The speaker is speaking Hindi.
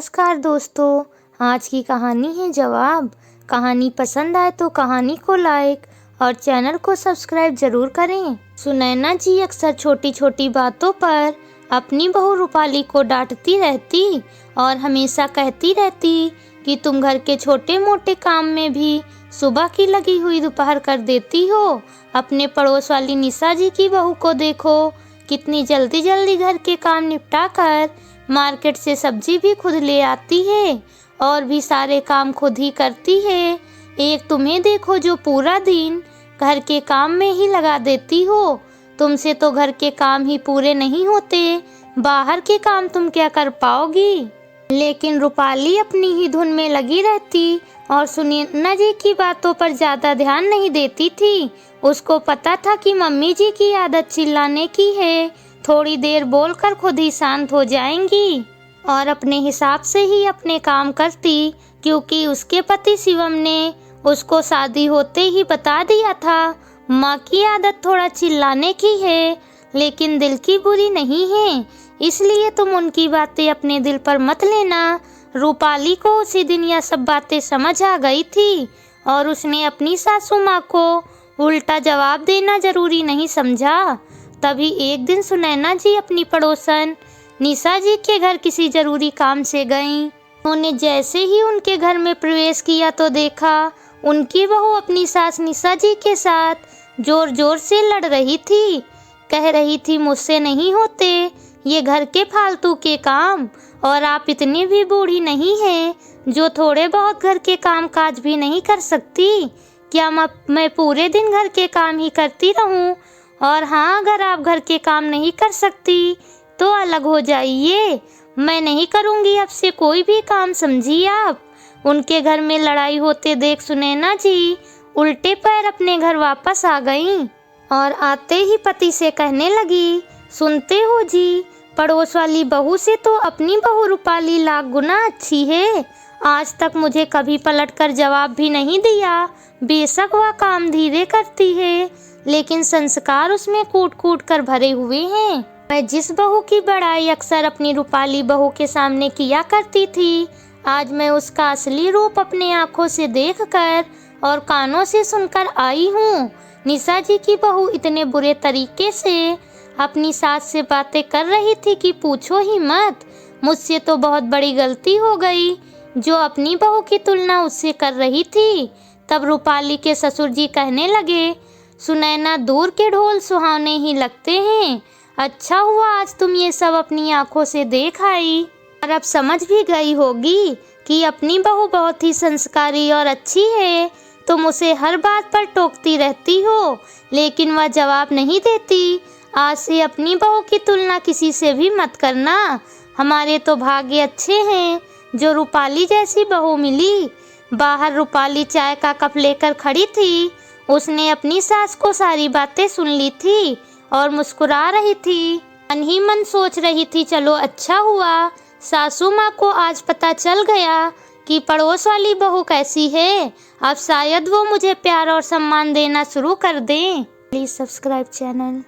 नमस्कार दोस्तों, आज की कहानी है जवाब। कहानी पसंद आए तो कहानी को लाइक और चैनल को सब्सक्राइब जरूर करें। सुनैना जी अक्सर छोटी छोटी बातों पर अपनी बहू रूपाली को डांटती रहती और हमेशा कहती रहती कि तुम घर के छोटे मोटे काम में भी सुबह की लगी हुई दोपहर कर देती हो। अपने पड़ोस वाली निशा जी की बहू को देखो, कितनी जल्दी जल्दी घर के काम निपटा कर मार्केट से सब्जी भी खुद ले आती है और भी सारे काम खुद ही करती है। एक तुम्हें देखो जो पूरा दिन घर के काम में ही लगा देती हो। तुमसे तो घर के काम ही पूरे नहीं होते, बाहर के काम तुम क्या कर पाओगी। लेकिन रूपाली अपनी ही धुन में लगी रहती और सुनैना जी की बातों पर ज्यादा ध्यान नहीं देती थी। उसको पता था कि मम्मी जी की आदत चिल्लाने की है, थोड़ी देर बोलकर खुद ही शांत हो जाएंगी और अपने हिसाब से ही अपने काम करती, क्योंकि उसके पति शिवम ने उसको शादी होते ही बता दिया था माँ की आदत थोड़ा चिल्लाने की है, लेकिन दिल की बुरी नहीं है, इसलिए तुम उनकी बातें अपने दिल पर मत लेना। रूपाली को उसी दिन यह सब बातें समझ आ गई थी और उसने अपनी सासू माँ को उल्टा जवाब देना जरूरी नहीं समझा। तभी एक दिन सुनैना जी अपनी पड़ोसन निशा जी के घर किसी जरूरी काम से गईं। उन्होंने जैसे ही उनके घर में प्रवेश किया तो देखा उनकी बहू अपनी सास निशा जी के साथ जोर जोर से लड़ रही थी। कह रही थी, मुझसे नहीं होते ये घर के फालतू के काम, और आप इतनी भी बूढ़ी नहीं हैं जो थोड़े बहुत घर के काम काज भी नहीं कर सकती। क्या मैं पूरे दिन घर के काम ही करती रहूं? और हाँ, अगर आप घर के काम नहीं कर सकती तो अलग हो जाइए, मैं नहीं करूँगी आपसे कोई भी काम, समझिए आप। उनके घर में लड़ाई होते देख सुनैना जी उल्टे पैर अपने घर वापस आ गईं और आते ही पति से कहने लगी, सुनते हो जी, पड़ोस वाली बहू से तो अपनी बहू रूपाली लाख गुना अच्छी है। आज तक मुझे कभी पलटकर जवाब भी नहीं दिया। बेशक वह काम धीरे करती है, लेकिन संस्कार उसमें कूट कूट कर भरे हुए हैं। मैं जिस बहू की बड़ाई अक्सर अपनी रूपाली बहू के सामने किया करती थी, आज मैं उसका असली रूप अपने आंखों से देखकर और कानों से सुनकर आई हूँ। निशा जी की बहू इतने बुरे तरीके से अपनी सास से बातें कर रही थी कि पूछो ही मत। मुझसे तो बहुत बड़ी गलती हो गई जो अपनी बहू की तुलना उससे कर रही थी। तब रूपाली के ससुर जी कहने लगे, सुनैना, दूर के ढोल सुहावने ही लगते हैं। अच्छा हुआ आज तुम ये सब अपनी आंखों से देख आई और अब समझ भी गई होगी कि अपनी बहू बहुत ही संस्कारी और अच्छी है। तुम उसे हर बात पर टोकती रहती हो, लेकिन वह जवाब नहीं देती। आज से अपनी बहू की तुलना किसी से भी मत करना। हमारे तो भाग्य अच्छे हैं जो रूपाली जैसी बहू मिली। बाहर रूपाली चाय का कप लेकर खड़ी थी। उसने अपनी सास को सारी बातें सुन ली थी और मुस्कुरा रही थी। मन ही मन सोच रही थी, चलो अच्छा हुआ सासू माँ को आज पता चल गया कि पड़ोस वाली बहू कैसी है। अब शायद वो मुझे प्यार और सम्मान देना शुरू कर दें। Please subscribe channel.